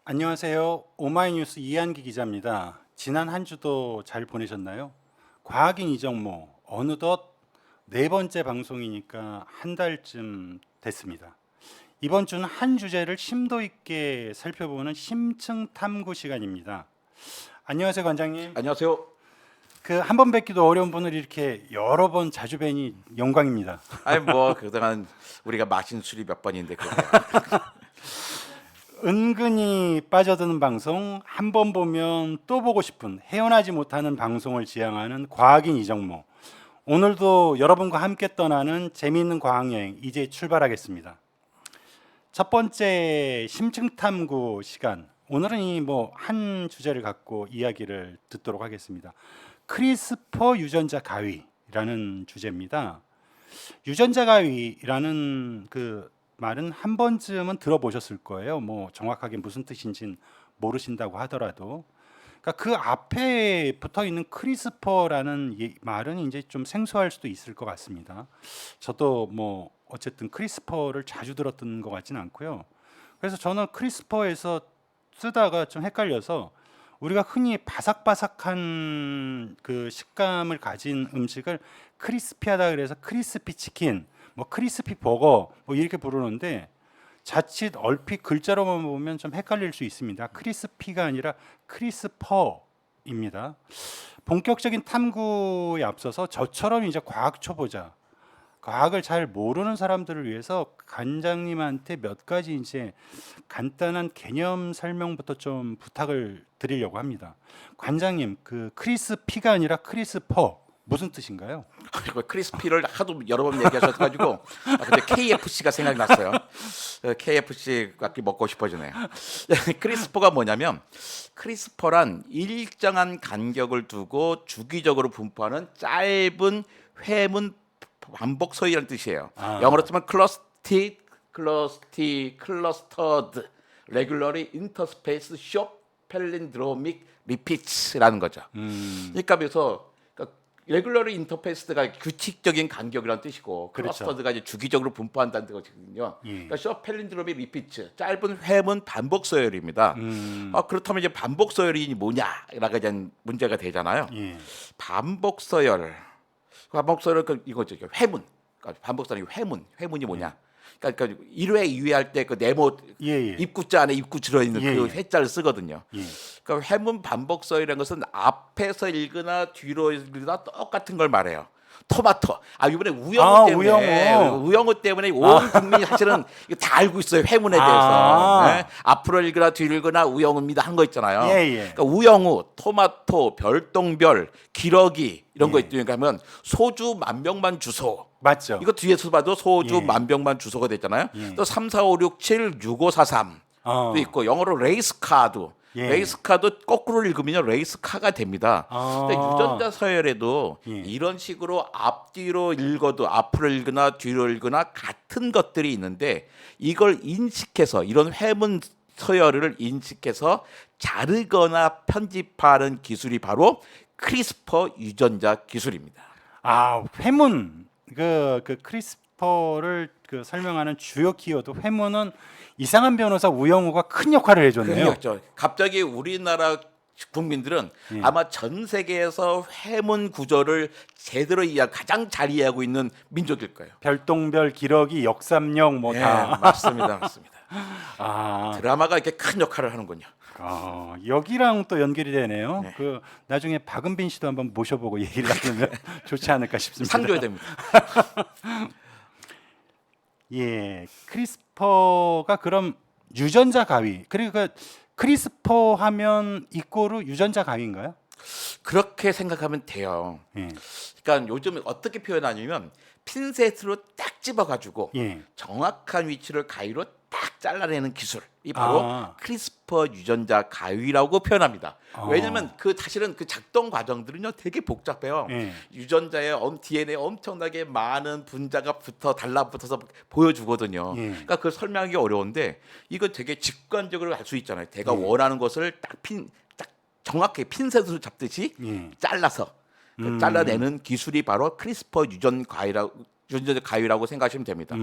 안녕하세요. 오마이뉴스 이한기 기자입니다. 지난 한 주도 잘 보내셨나요? 과학인 이정모 어느덧 네 번째 방송이니까 한 달쯤 됐습니다. 이번 주는 한 주제를 심도 있게 살펴보는 심층 탐구 시간입니다. 안녕하세요, 관장님. 안녕하세요. 그 한 번 뵙기도 어려운 분을 이렇게 여러 번 자주 뵈니 영광입니다. 아니 뭐 그동안 우리가 마신 술이 몇 번인데 그래요. 은근히 빠져드는 방송, 한 번 보면 또 보고 싶은 헤어나지 못하는 방송을 지향하는 과학인 이정모. 오늘도 여러분과 함께 떠나는 재미있는 과학여행 이제 출발하겠습니다. 첫 번째 심층탐구 시간. 오늘은 이 뭐 한 주제를 갖고 이야기를 듣도록 하겠습니다. 크리스퍼 유전자 가위라는 주제입니다. 유전자 가위라는 그 말은 한 번쯤은 들어보셨을 거예요. 뭐 정확하게 무슨 뜻인지는 모르신다고 하더라도, 그러니까 그 앞에 붙어 있는 크리스퍼라는 말은 이제 좀 생소할 수도 있을 것 같습니다. 저도 뭐 어쨌든 크리스퍼를 자주 들었던 것 같지는 않고요. 그래서 저는 크리스퍼에서 쓰다가 좀 헷갈려서 우리가 흔히 바삭바삭한 그 식감을 가진 음식을 크리스피하다 그래서 크리스피 치킨, 뭐 크리스피 버거 뭐 이렇게 부르는데 자칫 얼핏 글자로만 보면 좀 헷갈릴 수 있습니다. 크리스피가 아니라 크리스퍼입니다. 본격적인 탐구에 앞서서 저처럼 이제 과학 초보자, 과학을 잘 모르는 사람들을 위해서 관장님한테 몇 가지 이제 간단한 개념 설명부터 좀 부탁을 드리려고 합니다. 관장님, 그 크리스피가 아니라 크리스퍼 무슨 뜻인가요? 그리고 크리스피를 하도 여러 번 얘기하셔가지고 근데 KFC가 생각났어요. KFC 갖기 먹고 싶어지네요. 크리스퍼가 뭐냐면 크리스퍼란 일정한 간격을 두고 주기적으로 분포하는 짧은 회문 반복 서열이라는 뜻이에요. 영어로 치면 클러스터드, 레귤러리 인터스페이스 쇼 펠린드로믹 리피츠라는 거죠. 그러니까 그래서 레귤러리 인터페이스가 규칙적인 간격이라는 뜻이고 그렇죠. 클러스터드가 이제 주기적으로 분포한다는 뜻이거든요. 예. 그러니까 쇼 펠린드로믹 리피츠 짧은 회문 반복 서열입니다. 그렇다면 이제 반복 서열이 뭐냐라고 이제 문제가 되잖아요. 예. 반복 서열 이거죠. 회문. 그러니까 반복 서열이 회문이 뭐냐? 그러니까 1회, 2회 할 때 그 네모 예. 입구자 안에 입구 들어있는 예, 그 예. 회자를 쓰거든요. 예. 그러니까 회문 반복 서열이라는 것은 앞에서 읽거나 뒤로 읽거나 똑같은 걸 말해요. 토마토. 이번에 우영우 때문에 우영우 때문에 온 국민이 사실은 이거 다 알고 있어요. 회문에 대해서. 네? 앞으로 읽거나 뒤로 읽거나 우영우입니다 한 거 있잖아요. 예. 그러니까 우영우, 토마토, 별똥별, 기러기 이런 거 예. 있으니까 하면 소주 만병만 주소. 맞죠. 이거 뒤에서 봐도 소주 예. 만병만 주소가 됐잖아요. 예. 또 3, 4, 5, 6, 7, 65, 43 도 있고 영어로 레이스 카드. 예. 레이스 카드 거꾸로 읽으면 레이스 카가 됩니다. 근데 유전자 서열에도 예. 이런 식으로 앞뒤로 읽어도 앞으로 읽거나 뒤로 읽거나 같은 것들이 있는데 이걸 인식해서 이런 회문 서열을 인식해서 자르거나 편집하는 기술이 바로 크리스퍼 유전자 기술입니다. 회문 그 크리스퍼를 그 설명하는 주요 키워드 회문은 이상한 변호사 우영우가 큰 역할을 해줬네요. 그렇죠. 갑자기 우리나라 국민들은 아마 전 세계에서 회문 구조를 제대로 가장 잘 이해하고 있는 민족일 거예요. 별똥별, 기러기, 역삼역 뭐 다. 맞습니다. 아, 드라마가 이렇게 큰 역할을 하는군요. 여기랑 또 연결이 되네요. 네. 그 나중에 박은빈 씨도 한번 모셔보고 얘기를 나누면 좋지 않을까 싶습니다. 상 줘야 됩니다. 예, 크리스퍼가 그럼 유전자 가위. 그러니까 크리스퍼 하면 이꼬르 유전자 가위인가요? 그렇게 생각하면 돼요. 예. 그러니까 요즘 어떻게 표현하냐면 핀셋으로 딱 집어가지고 예. 정확한 위치를 가위로 딱 잘라내는 기술이 바로 크리스퍼 유전자 가위라고 표현합니다. 왜냐하면 사실은 그 작동 과정들은요 되게 복잡해요. 예. 유전자에 DNA에 엄청나게 많은 분자가 달라붙어서 보여주거든요. 예. 그러니까 그걸 설명하기 어려운데 이거 되게 직관적으로 할 수 있잖아요. 내가 예. 원하는 것을 딱 정확하게 핀셋으로 잡듯이 예. 잘라서 잘라내는 기술이 바로 크리스퍼 유전 유전자 가위라고 생각하시면 됩니다.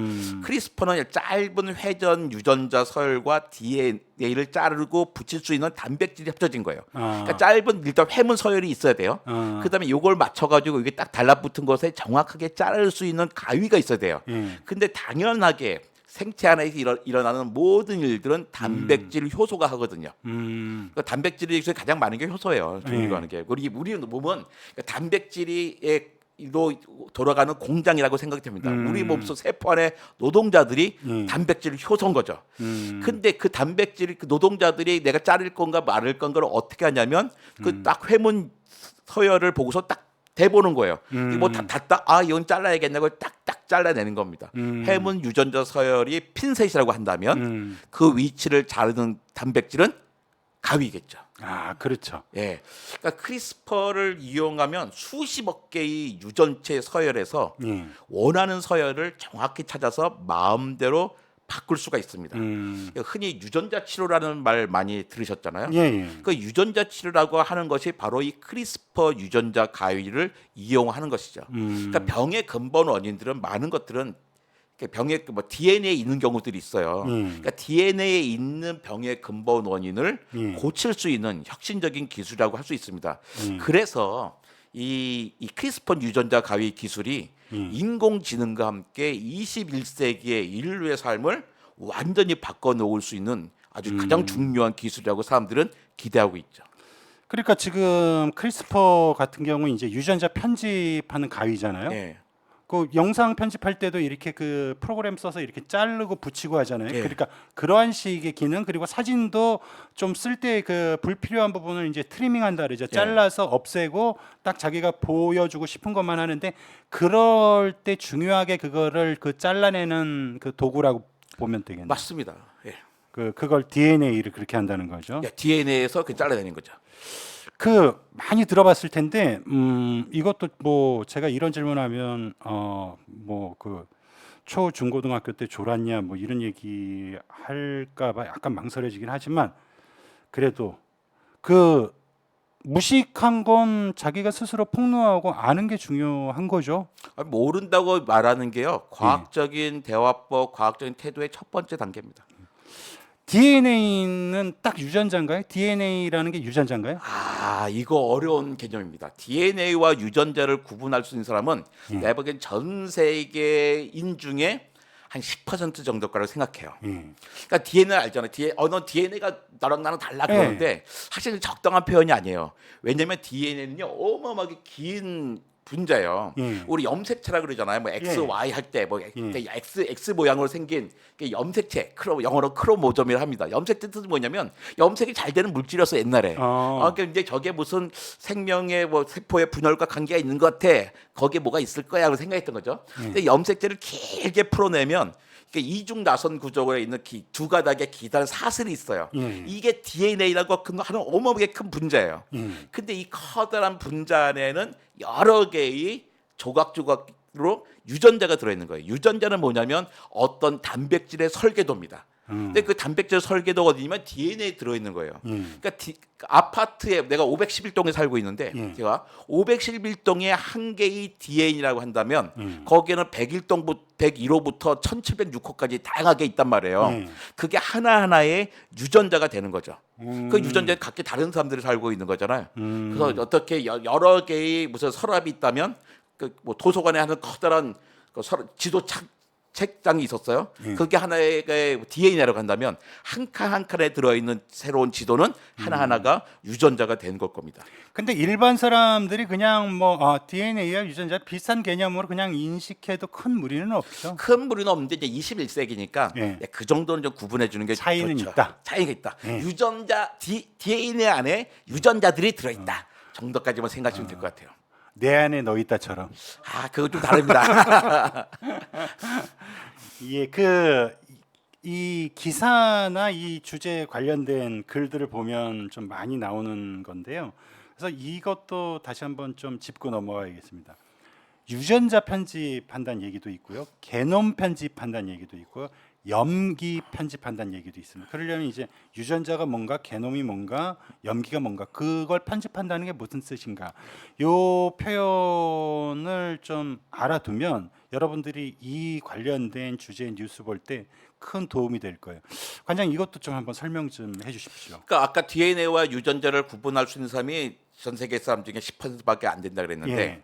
크리스퍼는 짧은 회전 유전자 서열과 DNA를 자르고 붙일 수 있는 단백질이 합쳐진 거예요. 그러니까 짧은 일단 회문 서열이 있어야 돼요. 그다음에 이걸 맞춰가지고 이게 딱 달라붙은 것에 정확하게 자를 수 있는 가위가 있어야 돼요. 근데 당연하게 생체 안에서 일어나는 모든 일들은 단백질 효소가 하거든요. 그러니까 단백질이 가장 많은 게 효소예요. 종류가 하는 게. 우리 몸은 단백질이 로 돌아가는 공장이라고 생각이 됩니다. 우리 몸속 세포 안에 노동자들이 단백질 효소인 거죠. 근데 그 단백질 그 노동자들이 내가 자를 건가 말을 건가를 어떻게 하냐면 그 딱 회문 서열을 보고서 딱 대보는 거예요. 뭐 닿다 이건 잘라야겠냐고 딱딱 잘라내는 겁니다. 회문 유전자 서열이 핀셋이라고 한다면 그 위치를 자르는 단백질은 가위겠죠. 아, 그렇죠. 예, 그러니까 크리스퍼를 이용하면 수십억 개의 유전체 서열에서 원하는 서열을 정확히 찾아서 마음대로 바꿀 수가 있습니다. 흔히 유전자 치료라는 말 많이 들으셨잖아요. 예. 그 유전자 치료라고 하는 것이 바로 이 크리스퍼 유전자 가위를 이용하는 것이죠. 그러니까 병의 근본 원인들은 많은 것들은 병에 뭐 DNA에 있는 경우들이 있어요. 그러니까 DNA에 있는 병의 근본 원인을 고칠 수 있는 혁신적인 기술이라고 할 수 있습니다. 그래서 이 크리스퍼 유전자 가위 기술이 인공지능과 함께 21세기의 인류의 삶을 완전히 바꿔놓을 수 있는 아주 가장 중요한 기술이라고 사람들은 기대하고 있죠. 그러니까 지금 크리스퍼 같은 경우는 이제 유전자 편집하는 가위잖아요. 예. 그 영상 편집할 때도 이렇게 그 프로그램 써서 이렇게 자르고 붙이고 하잖아요. 예. 그러니까 그러한 식의 기능, 그리고 사진도 좀 쓸 때 그 불필요한 부분을 이제 트리밍한다 그러죠. 잘라서 없애고 딱 자기가 보여주고 싶은 것만 하는데, 그럴 때 중요하게 그거를 그 잘라내는 그 도구라고 보면 되겠네요. 맞습니다. 예. 그걸 DNA를 그렇게 한다는 거죠. DNA에서 그 잘라내는 거죠. 그 많이 들어봤을 텐데 이것도 뭐 제가 이런 질문하면 뭐 그 초중고등학교 때 졸았냐 뭐 이런 얘기 할까봐 약간 망설여지긴 하지만, 그래도 그 무식한 건 자기가 스스로 폭로하고 아는 게 중요한 거죠. 모른다고 말하는 게요, 과학적인 대화법, 과학적인 태도의 첫 번째 단계입니다. DNA는 딱 유전자인가요? DNA라는 게 유전자인가요? 이거 어려운 개념입니다. DNA와 유전자를 구분할 수 있는 사람은 내가 보기엔 전 세계인 중에 한 10% 정도 거라고 생각해요. 그러니까 DNA를 알잖아요. 너 DNA가 나랑 달라 그러는데 사실 적당한 표현이 아니에요. 왜냐하면 DNA는요 어마어마하게 긴 분자예요. 우리 염색체라 그러잖아요. 뭐 X, Y 할 때 뭐 X 모양으로 생긴 염색체, 영어로 크로모점이라 합니다. 염색 뜻은 뭐냐면 염색이 잘 되는 물질이었어 옛날에. 그러니까 이제 저게 무슨 생명의 뭐 세포의 분열과 관계가 있는 것 같아. 거기에 뭐가 있을 거야라고 생각했던 거죠. 근데 염색체를 길게 풀어내면 이중 나선 구조에 있는 두 가닥의 기다란 사슬이 있어요. 이게 DNA라고 하는 어마어마하게 큰 분자예요. 근데 이 커다란 분자 안에는 여러 개의 조각조각으로 유전자가 들어있는 거예요. 유전자는 뭐냐면 어떤 단백질의 설계도입니다. 근데 그 단백질 설계도가 어디냐면 DNA에 들어있는 거예요. 그러니까 아파트에 내가 511동에 살고 있는데 제가 511동에 한 개의 DNA라고 한다면 거기에는 101호부터 1706호까지 다양하게 있단 말이에요. 그게 하나하나의 유전자가 되는 거죠. 그 유전자에 각기 다른 사람들이 살고 있는 거잖아요. 그래서 어떻게 여러 개의 무슨 서랍이 있다면 뭐 도서관에 하는 커다란 지도 책장이 있었어요. 그게 하나의 DNA라고 한다면 한 칸 한 칸에 들어있는 새로운 지도는 하나하나가 유전자가 된 걸 겁니다. 근데 일반 사람들이 그냥 뭐 DNA와 유전자 비슷한 개념으로 그냥 인식해도 큰 무리는 없죠. 큰 무리는 없는데 이제 21세기니까 그 정도는 좀 구분해 주는 게 차이는 좋죠. 있다. 차이가 있다. 유전자 DNA 안에 유전자들이 들어있다 정도까지만 생각하시면 될 것 같아요. 내 안에 너 있다처럼. 그거 좀 다릅니다. 예, 이 기사나 이 주제에 관련된 글들을 보면 좀 많이 나오는 건데요. 그래서 이것도 다시 한번 좀 짚고 넘어가야겠습니다. 유전자 편집한다는 얘기도 있고요, 게놈 편집한다는 얘기도 있고요, 염기 편집한다는 얘기도 있습니다. 그러려면 이제 유전자가 뭔가, 게놈이 뭔가, 염기가 뭔가, 그걸 편집한다는 게 무슨 뜻인가, 요 표현을 좀 알아두면 여러분들이 이 관련된 주제의 뉴스 볼 때 큰 도움이 될 거예요. 관장 이것도 좀 한번 설명 좀 해주십시오. 그러니까 아까 DNA와 유전자를 구분할 수 있는 사람이 전 세계 사람 중에 10%밖에 안 된다 그랬는데 예.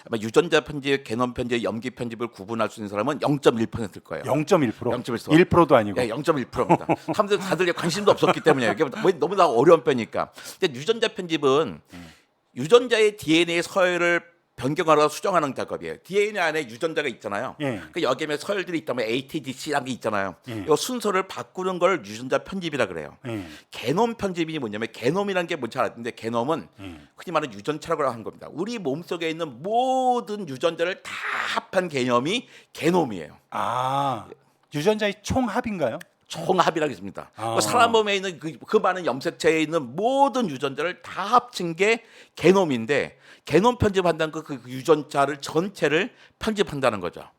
아마 유전자 편집, 게놈 편집, 염기 편집을 구분할 수 있는 사람은 0.1%일 거예요. 0.1%, 0.1%. 1%도 아니고. 예, 0.1%입니다. 사람들 다들 관심도 없었기 때문에 이게 너무나 어려운 빼니까. 근데 유전자 편집은 유전자의 DNA 서열을 변경하거나 수정하는 작업이에요. DNA 안에 유전자가 있잖아요. 예. 그 여기에 서열들이 있다면 ATGC라는 게 있잖아요. 예. 이 순서를 바꾸는 걸 유전자 편집이라 그래요. 예. 게놈 편집이 뭐냐면 게놈이라는 게 뭔지 알았는데 게놈은 예. 흔히 말하는 유전체라고 하는 겁니다. 우리 몸속에 있는 모든 유전자를 다 합한 개념이 게놈이에요. 아, 유전자의 총합인가요? 총합이라고 있습니다. 아. 사람 몸에 있는 그 많은 염색체에 있는 모든 유전자를 다 합친 게 게놈인데 게놈 편집한다는 그 유전자를 전체를 편집한다는 거죠.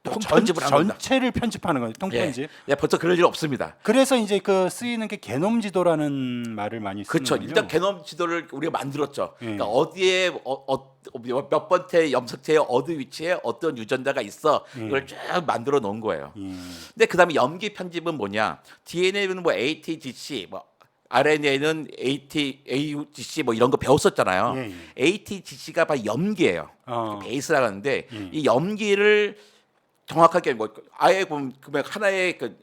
편집을 하는 겁니다. 전체를 편집하는 거예요. 통편집. 예, 벌써 그럴 일 없습니다. 그래서 이제 그 쓰이는 게 게놈 지도라는 말을 많이 쓰는 그렇죠. 거죠. 일단 게놈 지도를 우리가 만들었죠. 예. 그러니까 어디에 몇 번째 염색체에 어디 위치에 어떤 유전자가 있어 이걸 쭉 만들어 놓은 거예요. 근데 그다음에 염기 편집은 뭐냐? DNA는 뭐 ATGC, 뭐 RNA는 ATGC 뭐 이런 거 배웠었잖아요. 예, 예. ATGC가 바로 염기예요. 베이스라고 하는데 예. 이 염기를 정확하게 뭐 아예 보면 하나의 그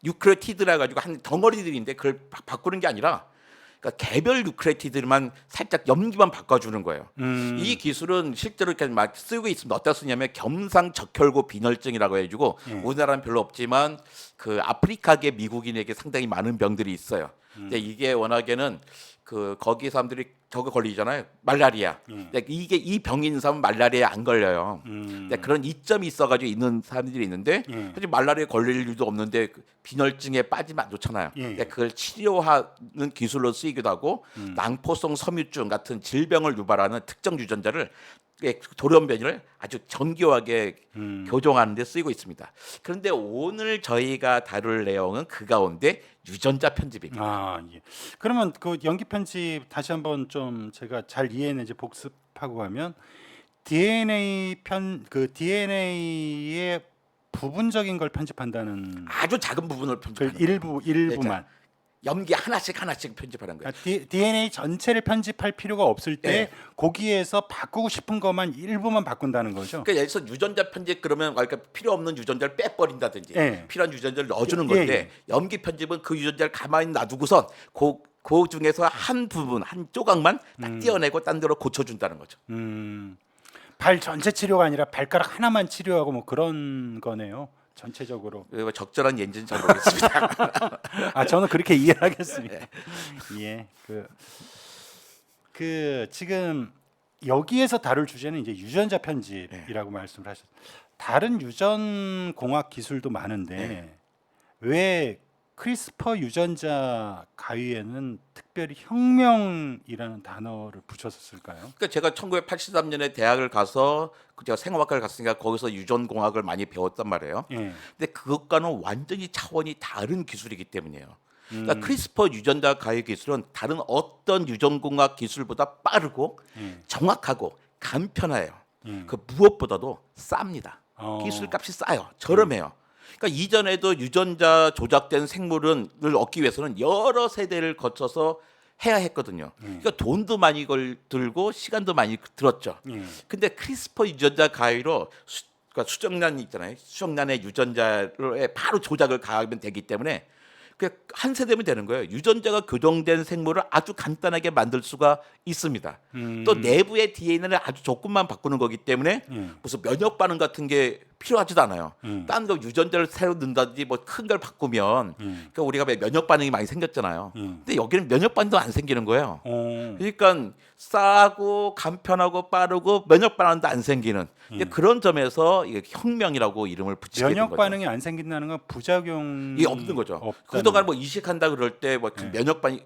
뉴크레오티드라 가지고 한 덩어리들인데 그걸 바꾸는 게 아니라 그러니까 개별 뉴크레오티드만 살짝 염기만 바꿔주는 거예요. 이 기술은 실제로 이렇게 막 쓰고 있습니다. 어디다 쓰냐면 겸상적혈구 빈혈증이라고 해가지고 우리나라는 별로 없지만 그 아프리카계 미국인에게 상당히 많은 병들이 있어요. 근데 이게 워낙에는 그 거기 사람들이 저거 걸리잖아요. 말라리아. 근데 이게 이 병이 있는 사람은 말라리아에 안 걸려요. 근데 그런 이점이 있어가지고 있는 사람들이 있는데 사실 말라리아에 걸릴 일도 없는데 그 빈혈증에 빠지면 안 좋잖아요. 근데 그걸 치료하는 기술로 쓰이기도 하고 낭포성 섬유증 같은 질병을 유발하는 특정 유전자를 돌연변이를 아주 정교하게 교정하는 데 쓰이고 있습니다. 그런데 오늘 저희가 다룰 내용은 그 가운데 유전자 편집입니다. 아, 예. 그러면 그 연기 편집 다시 한번 좀 제가 잘 이해했는지 복습하고 가면 DNA의 부분적인 걸 편집한다는 아주 작은 부분을 그 편집하는 일부만. 염기 하나씩 편집하는 거예요. DNA 전체를 편집할 필요가 없을 때 예. 거기에서 바꾸고 싶은 것만 일부만 바꾼다는 거죠. 그러니까 예를 들어서 유전자 편집 그러면 그러니까 필요 없는 유전자를 빼버린다든지 예. 필요한 유전자를 넣어주는 예, 건데 예. 염기 편집은 그 유전자를 가만히 놔두고선 그 중에서 한 부분 한 조각만 딱 떼어내고 딴 데로 고쳐준다는 거죠. 발 전체 치료가 아니라 발가락 하나만 치료하고 뭐 그런 거네요. 전체적으로. 그리고 적절한 예인지는 잘 모르겠습니다. 아, 저는 그렇게 이해를 하겠습니다. 예. 그 지금 여기에서 다룰 주제는 이제 유전자 편집이라고 말씀을 하셨어요. 다른 유전 공학 기술도 많은데 왜 크리스퍼 유전자 가위에는 특별히 혁명이라는 단어를 붙였었을까요? 그러니까 제가 1983년에 대학을 가서 제가 생화학과를 갔으니까 거기서 유전공학을 많이 배웠단 말이에요. 예. 근데 그것과는 완전히 차원이 다른 기술이기 때문이에요. 그러니까 크리스퍼 유전자 가위 기술은 다른 어떤 유전공학 기술보다 빠르고 정확하고 간편해요. 그 무엇보다도 쌉니다. 기술값이 싸요. 저렴해요. 그러니까 이전에도 유전자 조작된 생물을 얻기 위해서는 여러 세대를 거쳐서 해야 했거든요. 그러니까 돈도 많이 들고 시간도 많이 들었죠. 근데 크리스퍼 유전자 가위로 그러니까 수정란 있잖아요. 수정란의 유전자에 바로 조작을 가하면 되기 때문에 한 세대면 되는 거예요. 유전자가 교정된 생물을 아주 간단하게 만들 수가 있습니다. 또 내부의 DNA를 아주 조금만 바꾸는 거기 때문에 무슨 면역 반응 같은 게 필요하지도 않아요. 딴 거 유전자를 새로 넣는다든지 뭐 큰 걸 바꾸면 그러니까 우리가 왜 면역 반응이 많이 생겼잖아요. 근데 여기는 면역 반응도 안 생기는 거예요. 그러니까 싸고 간편하고 빠르고 면역 반응도 안 생기는 이제 그런 점에서 이게 혁명이라고 이름을 붙이게 된 면역 거죠. 반응이 안 생긴다는 건 부작용이 이게 없는 거죠. 없다는 그동안 뭐 이식한다 그럴 때 뭐 면역 반응이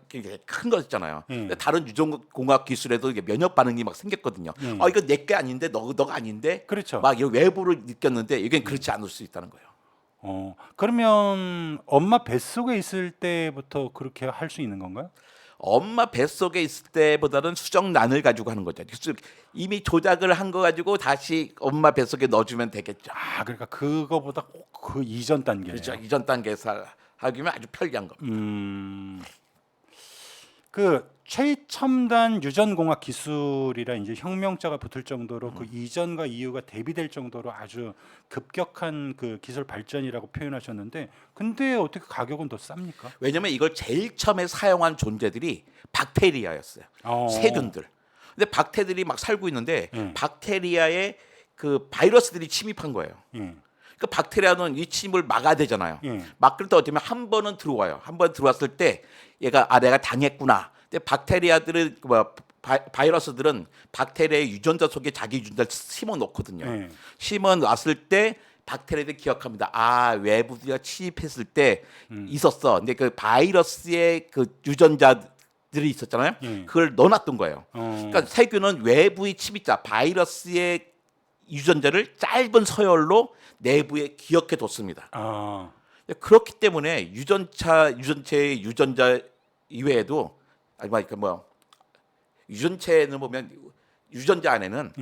큰 거 있잖아요. 근데 다른 유전공학 기술에도 이게 면역 반응이 막 생겼거든요. 아 이거 내 게 아닌데 너가 아닌데. 그렇죠. 막 이런 외부를 느꼈는데 이게 그렇지 않을 수 있다는 거예요. 그러면 엄마 뱃속에 있을 때부터 그렇게 할 수 있는 건가요? 엄마 뱃속에 있을 때보다는 수정란을 가지고 하는 거죠. 이미 조작을 한 거 가지고 다시 엄마 뱃속에 넣어주면 되겠죠. 아, 그러니까 그거보다 꼭 그 이전 단계네요. 그렇죠. 이전 단계에서 하기면 아주 편리한 겁니다. 그 최첨단 유전공학 기술이라 이제 혁명자가 붙을 정도로 그 이전과 이후가 대비될 정도로 아주 급격한 그 기술 발전이라고 표현하셨는데, 근데 어떻게 가격은 더 쌉니까? 왜냐면 이걸 제일 처음에 사용한 존재들이 박테리아였어요. 세균들. 근데 박테들이 막 살고 있는데 박테리아에 그 바이러스들이 침입한 거예요. 예. 그 박테리아는 이 침입을 막아야 되잖아요. 예. 막을 때 어쩌면 한 번은 들어와요. 한 번 들어왔을 때 얘가 내가 당했구나. 근데 박테리아들은 바이러스들은 박테리아의 유전자 속에 자기 유전자를 심어 놓거든요. 예. 심어 놨을 때 박테리아들이 기억합니다. 아, 외부가 침입했을 때 있었어. 근데 그 바이러스의 그 유전자들이 있었잖아요. 그걸 넣어놨던 거예요. 그러니까 세균은 외부의 침입자 바이러스의 유전자를 짧은 서열로 내부에 기억해 뒀습니다. 아, 그렇기 때문에 유전체의 유전자 이외에도 유전체는 보면 유전자 안에는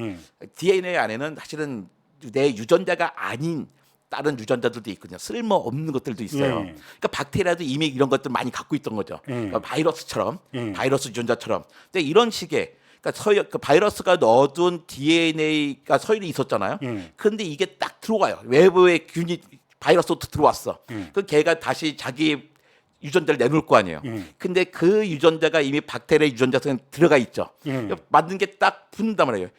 DNA 안에는 사실은 내 유전자가 아닌 다른 유전자들도 있거든요. 쓸모없는 것들도 있어요. 그러니까 박테리아도 이미 이런 것들 많이 갖고 있던 거죠. 그러니까 바이러스처럼, 바이러스 유전자처럼. 근데 이런 식의 그러니까 그 바이러스가 넣어둔 DNA가 서열이 있었잖아요. 그런데 이게 딱 들어와요. 외부의 균이 바이러스부터 들어왔어. 그 걔가 다시 자기 유전자를 내놓을 거 아니에요. 근데 그 유전자가 이미 박테리아 유전자 속에 들어가 있죠. 맞는 게 딱 붙는단 말이에요.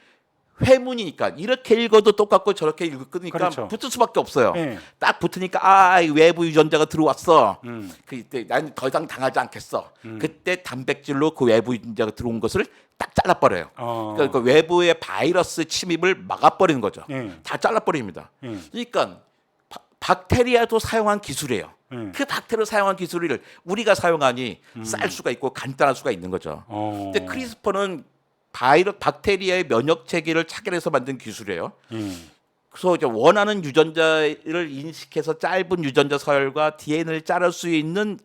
회문이니까 이렇게 읽어도 똑같고 저렇게 읽으니까 그렇죠. 붙을 수밖에 없어요. 예. 딱 붙으니까 이 외부 유전자가 들어왔어. 그때 난 더 이상 당하지 않겠어. 그때 단백질로 그 외부 유전자가 들어온 것을 딱 잘라버려요. 그러니까 그 외부의 바이러스 침입을 막아버리는 거죠. 다 잘라버립니다. 그러니까 박테리아도 사용한 기술이에요. 그 박테리아 사용한 기술을 우리가 사용하니 쌀 수가 있고 간단할 수가 있는 거죠. 근데 크리스퍼는 박테리아의 면역 체계를 차별해서 만든 기술이에요. 그래서 이제 원하는 유전자를 인식해서 짧은 유전자 서열과 DNA를 자를 수 있는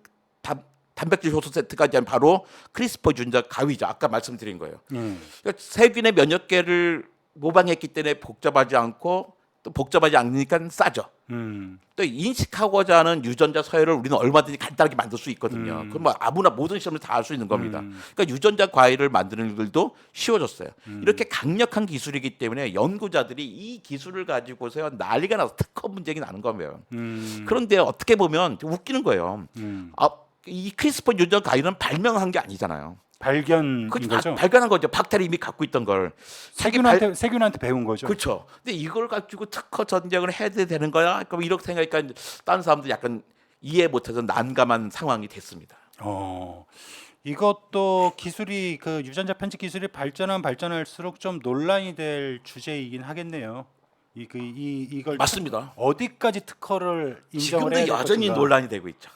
단백질 효소 세트가 이제 바로 크리스퍼 유전자 가위죠. 아까 말씀드린 거예요. 그러니까 세균의 면역계를 모방했기 때문에 복잡하지 않고 또 복잡하지 않으니까 싸죠. 또 인식하고자 하는 유전자 서열을 우리는 얼마든지 간단하게 만들 수 있거든요. 그럼 뭐 아무나 모든 시험을 다 할 수 있는 겁니다. 그러니까 유전자 과일을 만드는 일도 쉬워졌어요. 이렇게 강력한 기술이기 때문에 연구자들이 이 기술을 가지고서 난리가 나서 특허 문제가 나는 거예요. 그런데 어떻게 보면 웃기는 거예요. 이 크리스퍼 유전자 과일은 발명한 게 아니잖아요. 발견인 거죠. 발견한 거죠. 박테리아 이미 갖고 있던 걸. 세균한테 배운 거죠. 그렇죠. 근데 이걸 가지고 특허 전쟁을 해야 되는 거야? 그럼 이렇게 생각하니까 다른 사람들 약간 이해 못해서 난감한 상황이 됐습니다. 이것도 기술이 그 유전자 편집 기술이 발전할수록 좀 논란이 될 주제이긴 하겠네요. 이걸 맞습니다. 어디까지 특허를 인정을 해야 지금도 될 여전히 것인가. 논란이 되고 있죠.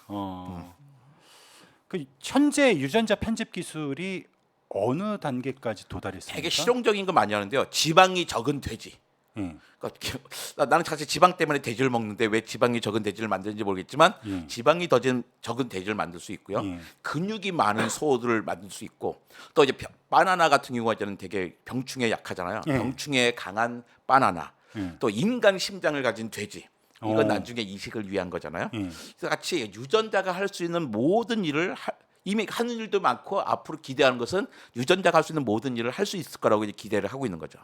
그 현재 유전자 편집 기술이 어느 단계까지 도달했습니까? 되게 실용적인 거 많이 하는데요. 지방이 적은 돼지. 그러니까 나는 사실 지방 때문에 돼지를 먹는데 왜 지방이 적은 돼지를 만드는지 모르겠지만 지방이 적은 돼지를 만들 수 있고요. 근육이 많은 소들을 만들 수 있고 또 이제 바나나 같은 경우는 되게 병충해에 약하잖아요. 병충해에 강한 바나나. 또 인간 심장을 가진 돼지. 이건 나중에 이식을 위한 거잖아요. 그래서 같이 유전자가 할 수 있는 모든 일을 이미 하는 일도 많고 앞으로 기대하는 것은 유전자가 할 수 있는 모든 일을 할 수 있을 거라고 이제 기대를 하고 있는 거죠.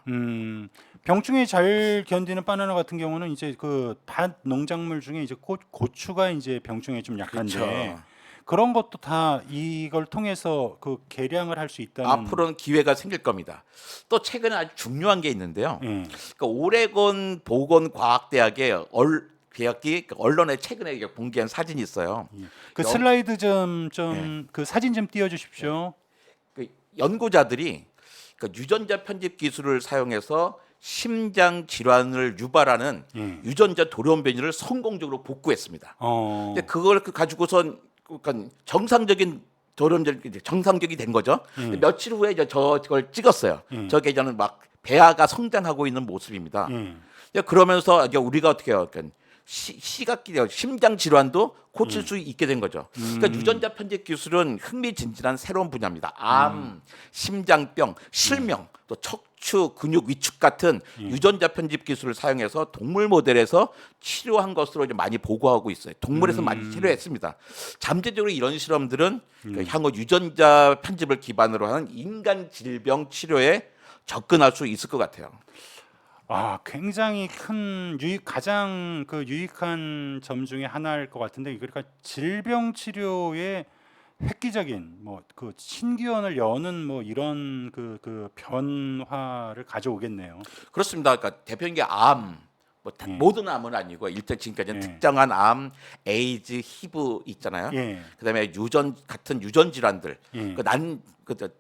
병충해 잘 견디는 바나나 같은 경우는 이제 그 밭 농작물 중에 이제 고추가 이제 병충해 좀 약한데 그렇죠. 그런 것도 다 이걸 통해서 그 개량을 할 수 있다는. 앞으로는 기회가 생길 겁니다. 또 최근에 아주 중요한 게 있는데요. 그러니까 오레곤 보건과학대학의 대학이 언론에 최근에 공개한 사진이 있어요. 그 슬라이드 그 사진 좀 띄워주십시오. 그 연구자들이 그 유전자 편집 기술을 사용해서 심장 질환을 유발하는 유전자 돌연 변이를 성공적으로 복구했습니다. 근데 그걸 가지고선 그러니까 정상적인 정상적이 된 거죠. 근데 며칠 후에 저걸 찍었어요. 저게 막 배아가 성장하고 있는 모습입니다. 그러면서 우리가 어떻게 해요? 그러니까 시각기 심장 질환도 고칠 수 있게 된 거죠. 그러니까 유전자 편집 기술은 흥미진진한 새로운 분야입니다. 암, 심장병, 실명, 또 척추, 근육 위축 같은 유전자 편집 기술을 사용해서 동물 모델에서 치료한 것으로 이제 많이 보고하고 있어요. 동물에서 많이 치료했습니다. 잠재적으로 이런 실험들은 그 향후 유전자 편집을 기반으로 하는 인간 질병 치료에 접근할 수 있을 것 같아요. 아, 굉장히 큰 가장 그 유익한 점 중에 하나일 것 같은데, 그러니까 질병 치료에 획기적인 뭐 그 신기원을 여는 뭐 이런 그 변화를 가져오겠네요. 그렇습니다. 그러니까 대표적인 게 암, 뭐 예. 모든 암은 아니고 일단 지금까지는 예. 특정한 암, 에이즈, 히브 있잖아요. 예. 그다음에 같은 유전 질환들, 예.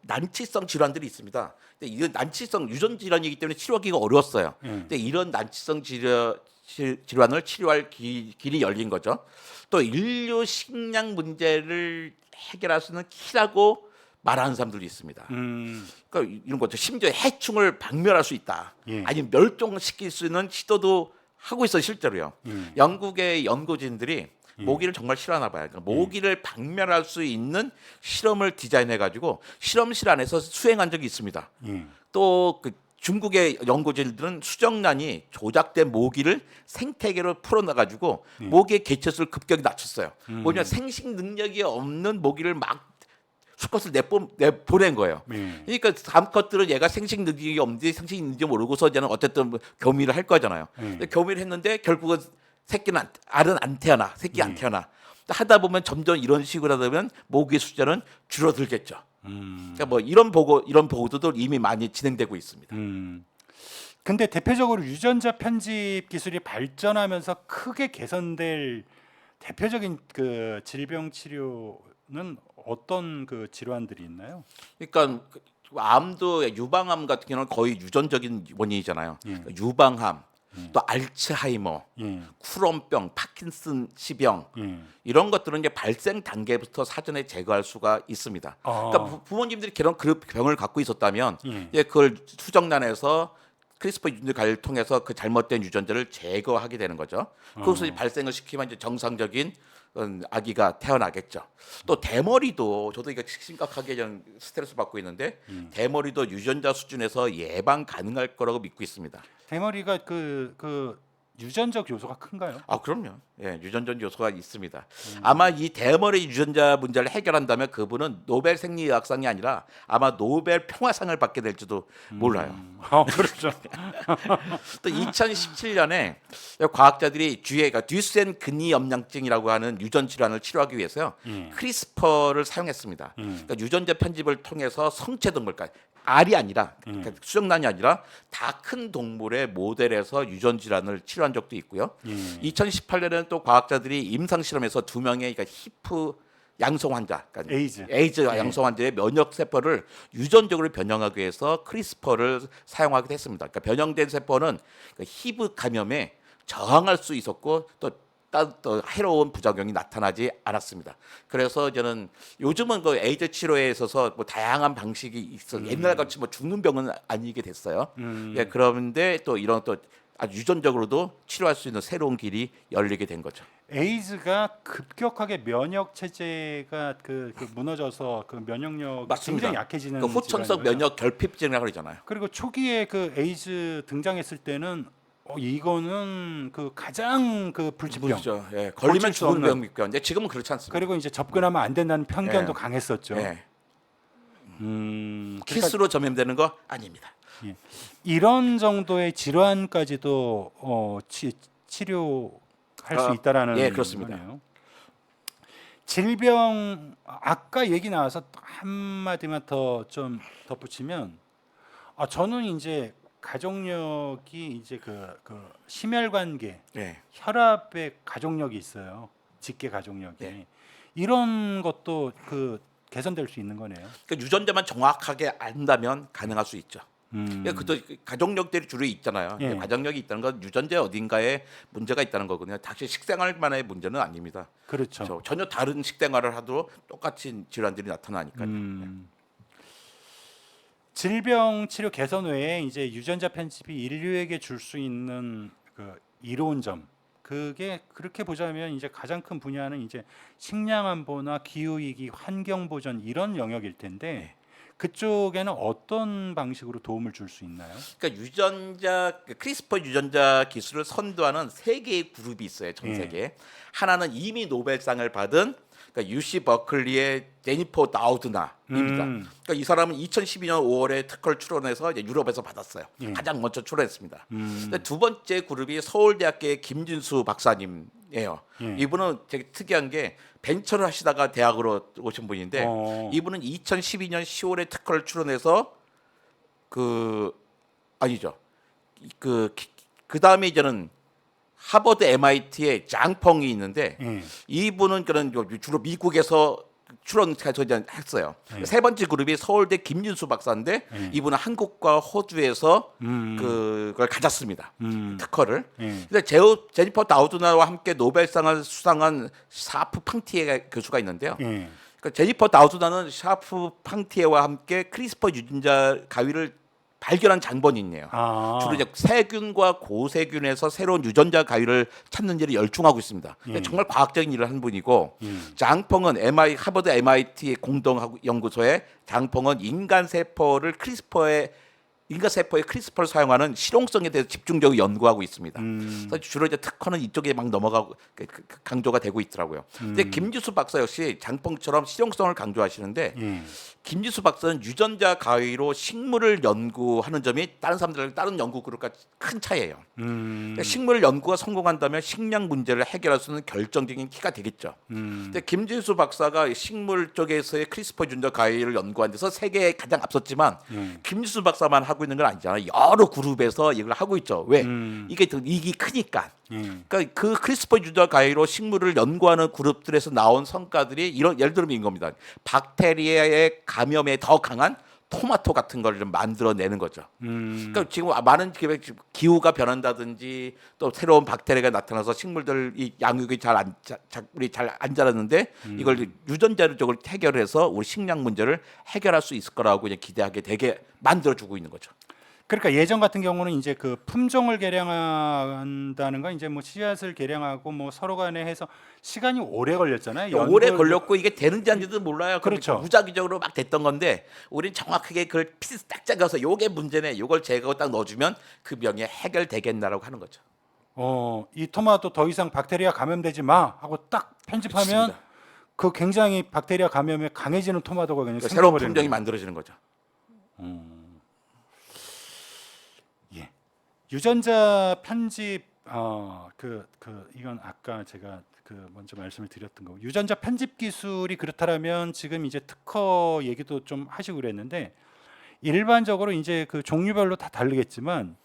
난치성 질환들이 있습니다. 근데 이 난치성 유전 질환이기 때문에 치료하기가 어려웠어요. 예. 근데 이런 난치성 질환을 치료할 길이 열린 거죠. 또 인류 식량 문제를 해결할 수 있는 키라고 말하는 사람들도 있습니다. 그러니까 이런 거죠. 심지어 해충을 박멸할 수 있다. 예. 아니면 멸종시킬 수 있는 시도도 하고 있어요, 실제로요. 영국의 연구진들이 모기를 정말 싫어하나 봐요. 그러니까 모기를 박멸할 수 있는 실험을 디자인해 가지고 실험실 안에서 수행한 적이 있습니다. 예. 또 그 중국의 연구진들은 수정란이 조작된 모기를 생태계로 풀어놔 가지고 모기의 개체수를 급격히 낮췄어요. 뭐냐 생식 능력이 없는 모기를 막 수컷을 내보낸 거예요. 예. 그러니까 암컷들은 얘가 생식 능력이 없는지 생식 있는지 모르고서 이제는 어쨌든 뭐 교미를 할 거잖아요. 근데 교미를 했는데 결국은 알은 안 태어나, 새끼 안 태어나. 하다 보면 점점 이런 식으로 하다 보면 모기의 숫자는 줄어들겠죠. 그러니까 뭐 이런 보고도 이미 많이 진행되고 있습니다. 근데 대표적으로 유전자 편집 기술이 발전하면서 크게 개선될 대표적인 그 질병 치료는 어떤 그 질환들이 있나요? 그러니까 암도 유방암 같은 경우는 거의 유전적인 원인이잖아요. 예. 그러니까 유방암, 또 알츠하이머, 예. 쿠론병, 파킨슨 시병 예. 이런 것들은 이제 발생 단계부터 사전에 제거할 수가 있습니다. 아. 그러니까 부모님들이 그런 그 병을 갖고 있었다면 예. 이제 그걸 수정란에서 크리스퍼 유전자를 통해서 그 잘못된 유전자를 제거하게 되는 거죠. 그것을 발생을 시키면 이제 정상적인 아기가 태어나겠죠. 또 대머리도 저도 이거 심각하게 좀 스트레스 받고 있는데 대머리도 유전자 수준에서 예방 가능할 거라고 믿고 있습니다. 대머리가 그 유전적 요소가 큰가요? 아 그럼요. 예, 유전적 요소가 있습니다. 아마 이 대머리 유전자 문제를 해결한다면 그분은 노벨 생리의학상이 아니라 아마 노벨 평화상을 받게 될지도 몰라요. 그렇죠. 또 2017년에 과학자들이 듀센 근위염량증이라고 하는 유전 질환을 치료하기 위해서요. 크리스퍼를 사용했습니다. 그러니까 유전자 편집을 통해서 성체 동물까지 알이 아니라 그러니까 수정란이 아니라 다 큰 동물의 모델에서 유전 질환을 치료한 적도 있고요. 2018년에는 또 과학자들이 임상 실험에서 2명의 그러니까 히프 양성 환자, 그러니까 에이즈 양성 환자의 면역 세포를 유전적으로 변형하기 위해서 크리스퍼를 사용하게 됐습니다. 그러니까 변형된 세포는 히브 감염에 저항할 수 있었고 또 해로운 부작용이 나타나지 않았습니다. 그래서 저는 요즘은 그 에이즈 치료에 있어서 뭐 다양한 방식이 있어 옛날 같이 뭐 죽는 병은 아니게 됐어요. 예, 그런데 또 이런 또 아주 유전적으로도 치료할 수 있는 새로운 길이 열리게 된 거죠. 에이즈가 급격하게 면역 체제가 그 무너져서 그 면역력 맞습니다. 굉장히 약해지는 그 후천성 질환이고요. 면역 결핍증이라고 그러잖아요. 그리고 초기에 그 에이즈 등장했을 때는 이거는 그 가장 그 불치병. 그렇죠. 예, 걸리면 고칠 수 죽는 없는. 병이니까. 근데 지금은 그렇지 않습니다. 그리고 이제 접근하면 안 된다는 편견도 예. 강했었죠. 예, 그러니까 키스로 전염되는 거 아닙니다. 예. 이런 정도의 질환까지도 치료할 수 있다라는 예, 그렇습니다. 거네요. 질병 아까 얘기 나와서 한 마디만 더 좀 덧붙이면 저는 이제 가족력이 이제 그 심혈관계 예. 혈압의 가족력이 있어요. 직계 가족력이 예. 이런 것도 그 개선될 수 있는 거네요. 그러니까 유전자만 정확하게 안다면 가능할 수 있죠. 그것도 가족력들이 주로 있잖아요. 예. 가족력이 있다는 건 유전자 어딘가에 문제가 있다는 거거든요. 당시 식생활만의 문제는 아닙니다. 그렇죠. 전혀 다른 식생활을 하도 똑같이 질환들이 나타나니까요. 질병 치료 개선 외에 이제 유전자 편집이 인류에게 줄 수 있는 그 이로운 점 그게 그렇게 보자면 이제 가장 큰 분야는 이제 식량 안보나 기후 위기, 환경 보전 이런 영역일 텐데 네. 그쪽에는 어떤 방식으로 도움을 줄 수 있나요? 그러니까 유전자 크리스퍼 유전자 기술을 선도하는 세 개의 그룹이 있어요, 전 예. 세계에. 하나는 이미 노벨상을 받은 그러니까 UC 버클리의 제니퍼 다우드나입니다. 그러니까 이 사람은 2012년 5월에 특허를 출원해서 이제 유럽에서 받았어요. 예. 가장 먼저 출원했습니다. 근데 두 번째 그룹이 서울대학교의 김진수 박사님이에요. 예. 이분은 되게 특이한 게 벤처를 하시다가 대학으로 오신 분인데 이분은 2012년 10월에 특허를 출원해서 아니죠. 그 다음에 이제는 하버드 MIT에 장펑이 있는데 예. 이분은 그런 주로 미국에서 출원해서 이제 했어요. 네. 세 번째 그룹이 서울대 김진수 박사인데 네. 이분은 한국과 호주에서 그걸 가졌습니다. 특허를. 예. 근데 제니퍼 다우드나와 함께 노벨상을 수상한 샤프 팡티에 교수가 있는데요. 예. 그러니까 제니퍼 다우드나는 샤프 팡티에와 함께 크리스퍼 유전자 가위를 발견한 장본인이에요. 아. 주로 이제 세균과 고세균에서 새로운 유전자 가위를 찾는 일에 열중하고 있습니다. 예. 정말 과학적인 일을 한 분이고 예. 장펑은 하버드 MIT 공동 연구소에 장펑은 인간 세포의 크리스퍼를 사용하는 실용성에 대해서 집중적으로 연구하고 있습니다. 그래서 주로 이제 특허는 이쪽에 막 넘어가고 강조가 되고 있더라고요. 근데 김지수 박사 역시 장펑처럼 실용성을 강조하시는데 예. 김지수 박사는 유전자 가위로 식물을 연구하는 점이 다른 연구 그룹과 큰 차이예요. 그러니까 식물 연구가 성공한다면 식량 문제를 해결할 수 있는 결정적인 키가 되겠죠. 근데 김지수 박사가 식물 쪽에서의 크리스퍼 유전자 가위를 연구한 데서 세계에 가장 앞섰지만 김지수 박사만 하고 있는 건 아니잖아요. 여러 그룹에서 이걸 하고 있죠. 왜? 이게 더 이익이 크니까. 그러니까 그 크리스퍼 유전자 가위로 식물을 연구하는 그룹들에서 나온 성과들이 예를 들면 이런 겁니다. 박테리아의 감염에 더 강한 토마토 같은 걸 좀 만들어내는 거죠. 그러니까 지금 많은 기후가 변한다든지 또 새로운 박테리아가 나타나서 식물들 이 양육이 잘 안 자랐는데 이걸 유전자적으로 해결해서 우리 식량 문제를 해결할 수 있을 거라고 이제 기대하게 되게 만들어주고 있는 거죠. 그러니까 예전 같은 경우는 이제 그 품종을 개량한다는 건 이제 뭐 씨앗을 개량하고 뭐 서로 간에 해서 시간이 오래 걸렸잖아요. 오래 걸렸고 이게 되는지 안 되는지도 몰라요. 그렇죠. 무작위적으로 막 됐던 건데 우리는 정확하게 그걸 피스 딱 짜서 요게 문제네. 요걸 제거 딱 넣어주면 그 병이 해결되겠나라고 하는 거죠. 이 토마토 더 이상 박테리아 감염되지 마 하고 딱 편집하면 그렇습니다. 그 굉장히 박테리아 감염에 강해지는 토마토가 그냥 그러니까 새로운 생겨버리는 품종이 거예요. 만들어지는 거죠. 예. 유전자 편집 이건 아까 제가 먼저 말씀을 드렸던 거고 유전자 편집 기술이 그렇다면 지금 이제 특허 얘기도 좀 하시고 그랬는데 일반적으로 이제 그 종류별로 다 다르겠지만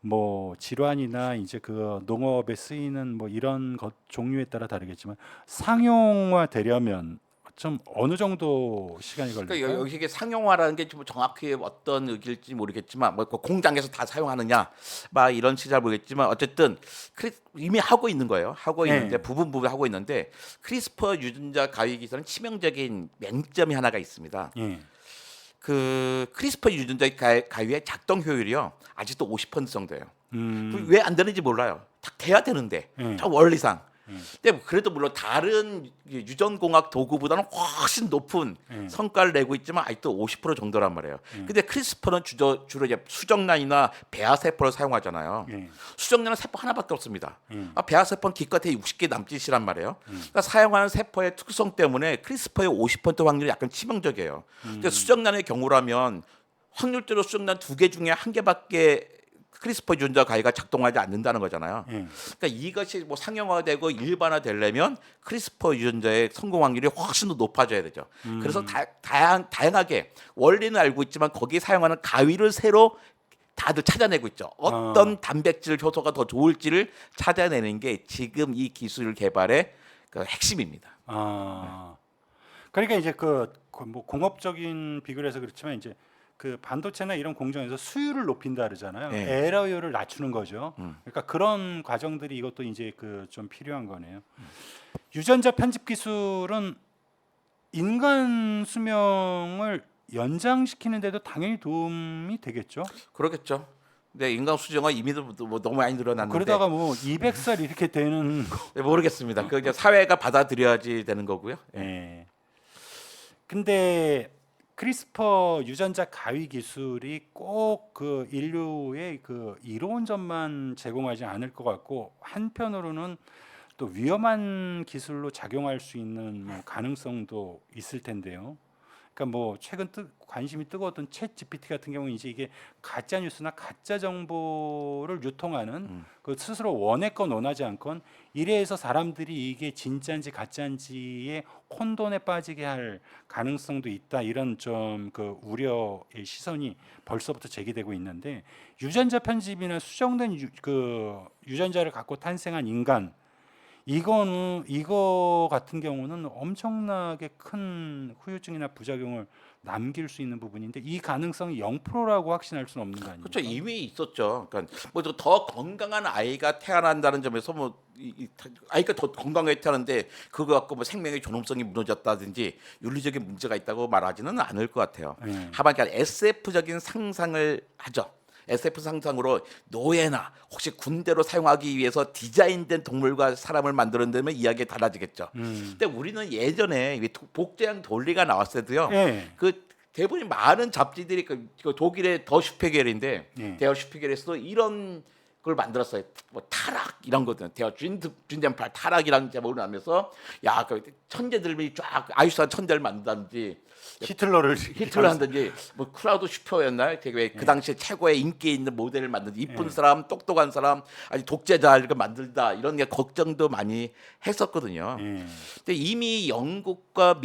뭐 질환이나 이제 그 농업에 쓰이는 뭐 이런 것 종류에 따라 다르겠지만 상용화 되려면 좀 어느 정도 시간이 그러니까 걸릴까요? 여기 이게 상용화라는 게 좀 정확히 어떤 의기일지 모르겠지만 뭐 공장에서 다 사용하느냐 막 이런 시 잘 모르겠지만 어쨌든 이미 하고 있는 거예요. 하고 네. 있는데 부분 하고 있는데 크리스퍼 유전자 가위 기술은 치명적인 맹점이 하나가 있습니다. 예. 그 크리스퍼 유전자 가위의 작동 효율이요 아직도 50% 정도예요. 음. 왜 안 되는지 몰라요. 딱 돼야 되는데 저 원리상. 근데 그래도 물론 다른 유전공학 도구보다는 훨씬 높은 성과를 내고 있지만 아직도 50% 정도란 말이에요. 근데 크리스퍼는 주로 이제 수정란이나 배아 세포를 사용하잖아요. 수정란은 세포 하나밖에 없습니다. 배아 세포는 기껏해 60개 남짓이란 말이에요. 그러니까 사용하는 세포의 특성 때문에 크리스퍼의 50% 확률이 약간 치명적이에요. 근데 수정란의 경우라면 확률대로 수정란 2개 중에 1개밖에 크리스퍼 유전자 가위가 작동하지 않는다는 거잖아요. 그러니까 이것이 뭐 상용화되고 일반화되려면 크리스퍼 유전자의 성공 확률이 훨씬 더 높아져야 되죠. 그래서 다양하게 원리는 알고 있지만 거기에 사용하는 가위를 새로 다들 찾아내고 있죠. 어떤 단백질 효소가 더 좋을지를 찾아내는 게 지금 이 기술 개발의 그 핵심입니다. 그러니까 이제 뭐 공업적인 비교를 해서 그렇지만 이제 그 반도체나 이런 공정에서 수율을 높인다 그러잖아요. 네. 에러율을 낮추는 거죠. 그러니까 그런 과정들이 이것도 이제 그 좀 필요한 거네요. 유전자 편집 기술은 인간 수명을 연장시키는데도 당연히 도움이 되겠죠. 그렇겠죠. 근데 인간 수정은 이미 뭐 너무 많이 늘어났는데 그러다가 뭐 200살 이렇게 되는 네, 모르겠습니다. 그 이제 사회가 받아들여야지 되는 거고요. 예. 근데 크리스퍼 유전자 가위 기술이 꼭 그 인류의 그 이로운 점만 제공하지 않을 것 같고 한편으로는 또 위험한 기술로 작용할 수 있는 뭐 가능성도 있을 텐데요. 그러니까 뭐 최근 관심이 뜨거웠던 챗 GPT 같은 경우는 이제 이게 가짜 뉴스나 가짜 정보를 유통하는 그 스스로 원했건 원하지 않건 이래서 사람들이 이게 진짜인지 가짜인지에 혼돈에 빠지게 할 가능성도 있다 이런 좀 그 우려의 시선이 벌써부터 제기되고 있는데 유전자 편집이나 수정된 그 유전자를 갖고 탄생한 인간 이거 같은 경우는 엄청나게 큰 후유증이나 부작용을 남길 수 있는 부분인데 이 가능성이 0%라고 확신할 수는 없는 거 아닙니까? 그렇죠. 이미 있었죠. 그러니까 뭐 더 건강한 아이가 태어난다는 점에서 뭐 아이가 더 건강하게 태어났는데 그거 갖고 뭐 생명의 존엄성이 무너졌다든지 윤리적인 문제가 있다고 말하지는 않을 것 같아요. 하반 SF적인 상상을 하죠. SF 상상으로 노예나 혹시 군대로 사용하기 위해서 디자인된 동물과 사람을 만들어낸다면 이야기가 달라지겠죠. 근데 우리는 예전에 복제형 돌리가 나왔을 때도요. 예. 그 대부분 많은 잡지들이 그 독일의 더 슈피겔인데 예. 대어 슈피겔에서도 이런 걸 만들었어요. 뭐 타락 이런 거든. 대어 준덴팔 타락이라는 제목을 나면서 야, 그 천재들이 쫙 아이슈한 천재를 만든다든지 히틀러 한다든지 뭐 크라우드 슈퍼였나요? 되게 그 당시에 최고의 인기 있는 모델을 만든지 이쁜 사람, 똑똑한 사람, 아니 독재자를 만들다 이런 게 걱정도 많이 했었거든요. 근데 이미 영국과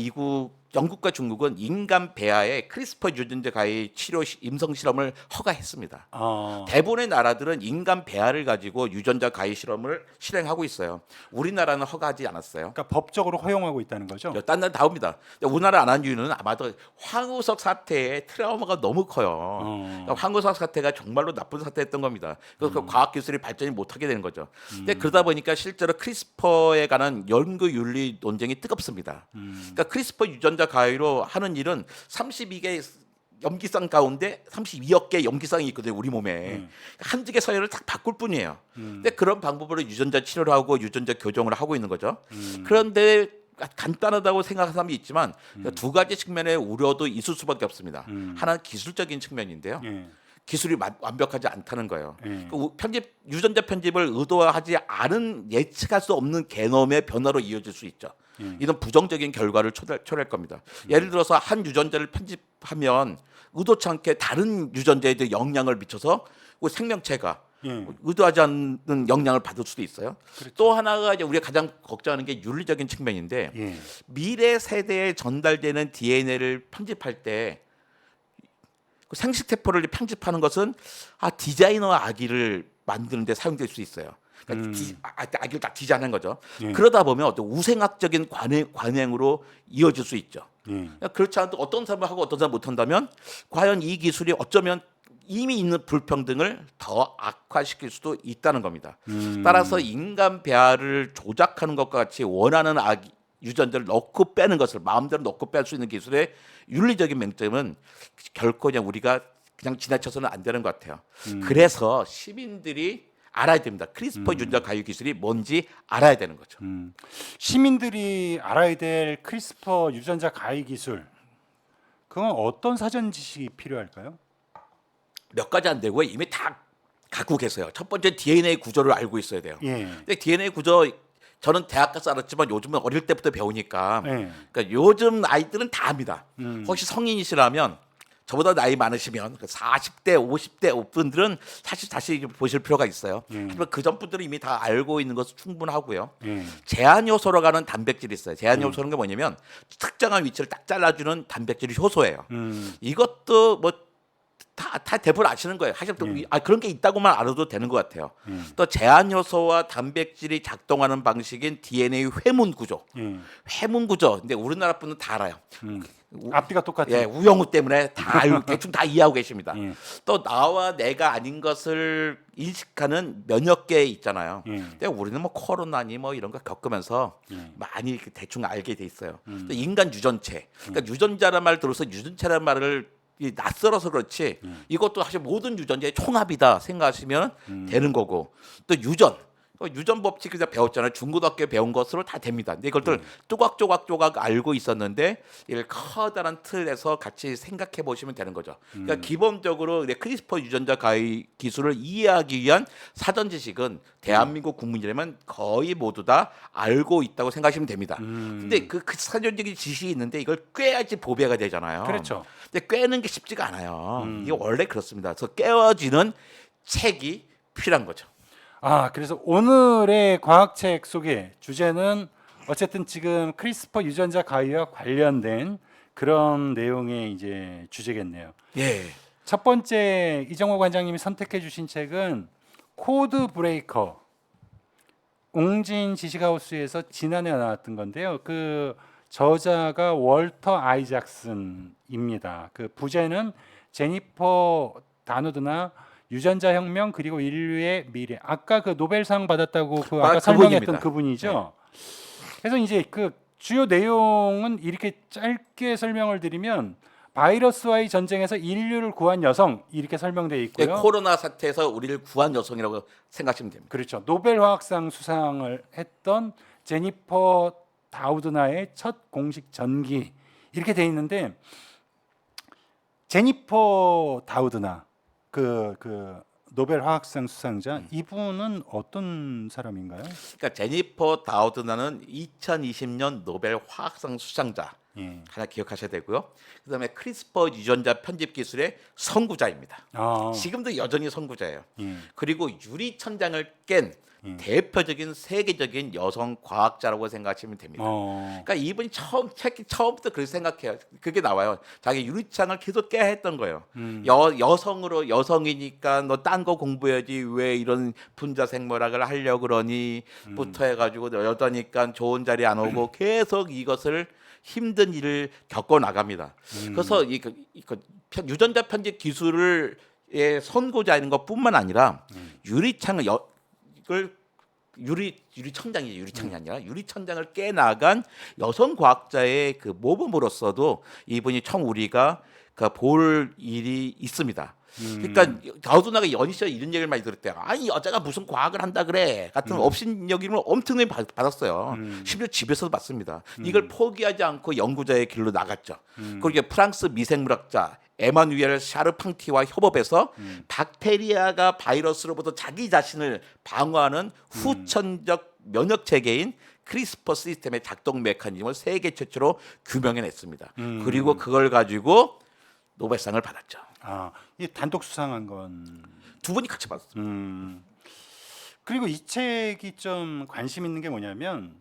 중국은 인간 배아에 크리스퍼 유전자 가위 치료 임상 실험을 허가했습니다. 대부분의 나라들은 인간 배아를 가지고 유전자 가위 실험을 실행하고 있어요. 우리나라는 허가하지 않았어요. 그러니까 법적으로 허용하고 있다는 거죠. 딴 나라 다 옵니다. 우리나라 안 한 이유는 아마도 황우석 사태의 트라우마가 너무 커요. 그러니까 황우석 사태가 정말로 나쁜 사태였던 겁니다. 그래서 그 과학 기술이 발전이 못하게 되는 거죠. 근데 그러다 보니까 실제로 크리스퍼에 관한 연구 윤리 논쟁이 뜨겁습니다. 그러니까 크리스퍼 유전자 가위로 하는 일은 32개 염기성 가운데 32억 개 염기성이 있거든요, 우리 몸에. 한두 개 서열을 딱 바꿀 뿐이에요. 근데 그런 방법으로 유전자 치료를 하고 유전자 교정을 하고 있는 거죠. 그런데 간단하다고 생각하는 사람이 있지만 두 가지 측면의 우려도 있을 수밖에 없습니다. 하나는 기술적인 측면인데요. 기술이 완벽하지 않다는 거예요. 그 유전자 편집을 의도하지 않은 예측할 수 없는 게놈의 변화로 이어질 수 있죠. 이런 부정적인 결과를 초래할 겁니다. 예를 들어서 한 유전자를 편집하면 의도치 않게 다른 유전자에 영향을 미쳐서 그 생명체가 의도하지 않는 영향을 받을 수도 있어요. 그렇죠. 또 하나가 이제 우리가 가장 걱정하는 게 윤리적인 측면인데 미래 세대에 전달되는 DNA를 편집할 때 그 생식세포를 편집하는 것은 디자이너 아기를 만드는 데 사용될 수 있어요. 그러니까 아기를 딱 디자인한 거죠. 그러다 보면 어떤 우생학적인 관행으로 이어질 수 있죠. 그러니까 그렇지 않아도 어떤 사람을 하고 어떤 사람 못한다면 과연 이 기술이 어쩌면 이미 있는 불평등을 더 악화시킬 수도 있다는 겁니다. 따라서 인간 배아를 조작하는 것과 같이 원하는 아기 유전자를 넣고 빼는 것을 마음대로 넣고 뺄 수 있는 기술의 윤리적인 맹점은 결코 그냥 우리가 그냥 지나쳐서는 안 되는 것 같아요. 그래서 시민들이 알아야 됩니다. 크리스퍼 유전자 가위 기술이 뭔지 알아야 되는 거죠. 시민들이 알아야 될 크리스퍼 유전자 가위 기술 그건 어떤 사전 지식이 필요할까요? 몇 가지 안 되고 이미 다 갖고 계세요. 첫 번째 DNA 구조를 알고 있어야 돼요. 근데 DNA 구조 저는 대학 가서 알았지만 요즘은 어릴 때부터 배우니까 그러니까 요즘 아이들은 다 압니다. 혹시 성인이시라면 저보다 나이 많으시면 40대, 50대 분들은 사실 다시 보실 필요가 있어요. 하지만 그 전 분들은 이미 다 알고 있는 것은 충분하고요. 제한 요소로 가는 단백질이 있어요. 제한 요소는 게 뭐냐면 특정한 위치를 딱 잘라주는 단백질이 효소예요. 이것도 뭐 다 대부분 아시는 거예요. 사실 그런 게 있다고만 알아도 되는 것 같아요. 또 제한 요소와 단백질이 작동하는 방식인 DNA 회문 구조. 회문 구조. 근데 우리나라 분은 다 알아요. 앞뒤가 똑같아요. 예, 우영우 때문에 다 알고 대충 다 이해하고 계십니다. 또 나와 내가 아닌 것을 인식하는 면역계 있잖아요. 근데 우리는 뭐 코로나니 뭐 이런 거 겪으면서 많이 대충 알게 돼 있어요. 또 인간 유전체. 그러니까 유전자란 말 들어서 유전체란 말을 이 낯설어서 그렇지 이것도 사실 모든 유전자의 총합이다 생각하시면 되는 거고 또 유전 법칙 그냥 배웠잖아요. 중고등학교에 배운 것으로 다 됩니다. 근데 이것들 조각 알고 있었는데 이걸 커다란 틀에서 같이 생각해 보시면 되는 거죠. 그러니까 기본적으로 크리스퍼 유전자 가위 기술을 이해하기 위한 사전 지식은 대한민국 국민이라면 거의 모두 다 알고 있다고 생각하시면 됩니다. 근데 그 사전적인 지식이 있는데 이걸 꿰야지 보배가 되잖아요. 그렇죠. 근데 꿰는 게 쉽지가 않아요. 이게 원래 그렇습니다. 그래서 꿰어지는 책이 필요한 거죠. 그래서 오늘의 과학책 소개 주제는 어쨌든 지금 크리스퍼 유전자 가위와 관련된 그런 내용의 이제 주제겠네요. 예. 첫 번째 이정호 관장님이 선택해 주신 책은 코드 브레이커, 옹진 지식하우스에서 지난해 나왔던 건데요. 그 저자가 월터 아이작슨입니다. 그 부제는 제니퍼 다누드나 유전자 혁명 그리고 인류의 미래. 아까 그 노벨상 받았다고 그 아까 설명했던 그분입니다. 그분이죠. 그래서 이제 그 주요 내용은 이렇게 짧게 설명을 드리면 바이러스와의 전쟁에서 인류를 구한 여성 이렇게 설명되어 예, 있고요. 코로나 사태에서 우리를 구한 여성이라고 생각하시면 됩니다. 그렇죠. 노벨 화학상 수상을 했던 제니퍼 다우드나의 첫 공식 전기 이렇게 돼 있는데 제니퍼 다우드나 그 노벨 화학상 수상자 이분은 어떤 사람인가요? 그러니까 제니퍼 다우드나는 2020년 노벨 화학상 수상자 예. 하나 기억하셔야 되고요. 그다음에 크리스퍼 유전자 편집 기술의 선구자입니다. 지금도 여전히 선구자예요. 예. 그리고 유리 천장을 깬 대표적인 세계적인 여성 과학자라고 생각하시면 됩니다. 그러니까 이분이 처음부터 그렇게 생각해요. 그게 나와요. 자기 유리창을 계속 깨야 했던 거예요. 여성이니까 너 딴 거 공부해야지 왜 이런 분자 생물학을 하려고 그러니?부터 해가지고 여자니까 좋은 자리 안 오고 계속 이것을 힘든 일을 겪어 나갑니다. 그래서 이 유전자 편집 기술을 선구자인 것뿐만 아니라 유리창을 유리천장이 아니라 유리천장을 깨나간 여성 과학자의 그 모범으로서도 이분이 참 우리가 볼 일이 있습니다. 그러니까 다우드나가 연희 씨가 이런 얘기를 많이 들었대요. 아니 여자가 무슨 과학을 한다 그래 같은 업신여김을 엄청나게 받았어요. 심지어 집에서도 받습니다. 이걸 포기하지 않고 연구자의 길로 나갔죠. 그리고 프랑스 미생물학자 에마누엘 샤르팡티와 협업해서 박테리아가 바이러스로부터 자기 자신을 방어하는 후천적 면역 체계인 크리스퍼 시스템의 작동 메커니즘을 세계 최초로 규명해냈습니다. 그리고 그걸 가지고 노벨상을 받았죠. 이 단독 수상한 건 두 분이 같이 받았습니다. 그리고 이 책이 좀 관심 있는 게 뭐냐면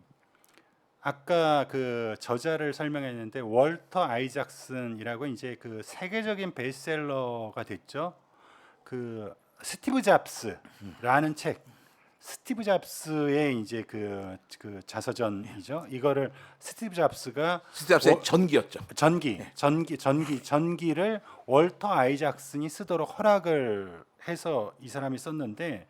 아까 그 저자를 설명했는데 월터 아이작슨이라고 이제 그 세계적인 베스트셀러가 됐죠. 그 스티브 잡스라는 책. 스티브 잡스의 이제 그 자서전이죠. 이거를 스티브 잡스가 스티브의 전기였죠. 전기를 월터 아이작슨이 쓰도록 허락을 해서 이 사람이 썼는데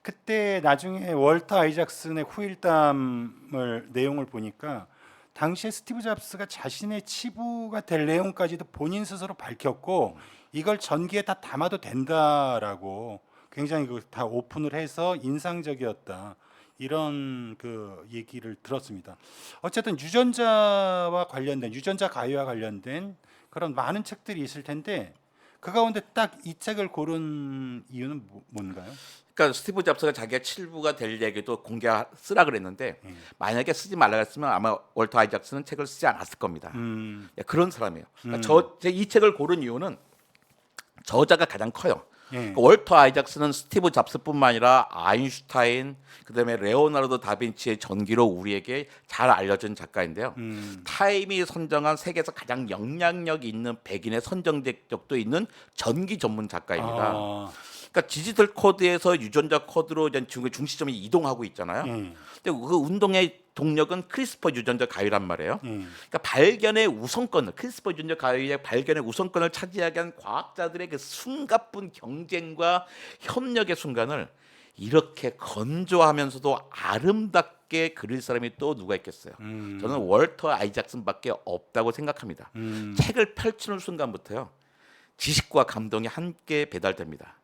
그때 나중에 월터 아이작슨의 후일담을 내용을 보니까 당시에 스티브 잡스가 자신의 치부가 될 내용까지도 본인 스스로 밝혔고 이걸 전기에 다 담아도 된다라고 굉장히 다 오픈을 해서 인상적이었다. 이런 그 얘기를 들었습니다. 어쨌든 유전자와 관련된 유전자 가위와 관련된 그런 많은 책들이 있을 텐데 그 가운데 딱 이 책을 고른 이유는 뭔가요? 그러니까 스티브 잡스가 자기가 칠부가 될 얘기도 쓰라 그랬는데 만약에 쓰지 말라 그랬으면 아마 월터 아이작슨은 책을 쓰지 않았을 겁니다. 그런 사람이에요. 그러니까 이 책을 고른 이유는 저자가 가장 커요. 월터 아이작슨은 스티브 잡스뿐만 아니라 아인슈타인, 그다음에 레오나르도 다빈치의 전기로 우리에게 잘 알려진 작가인데요. 타임이 선정한 세계에서 가장 영향력 있는 백인의 선정된 적도 있는 전기 전문 작가입니다. 그러니까 디지털 코드에서 유전자 코드로 이제 중시점이 이동하고 있잖아요. 근데 그 운동의 동력은 크리스퍼 유전자 가위란 말이에요. 그러니까 발견의 우선권을 크리스퍼 유전자 가위의 발견의 우선권을 차지하게 한 과학자들의 그 숨가쁜 경쟁과 협력의 순간을 이렇게 건조하면서도 아름답게 그릴 사람이 또 누가 있겠어요. 저는 월터 아이작슨밖에 없다고 생각합니다. 책을 펼치는 순간부터요. 지식과 감동이 함께 배달됩니다.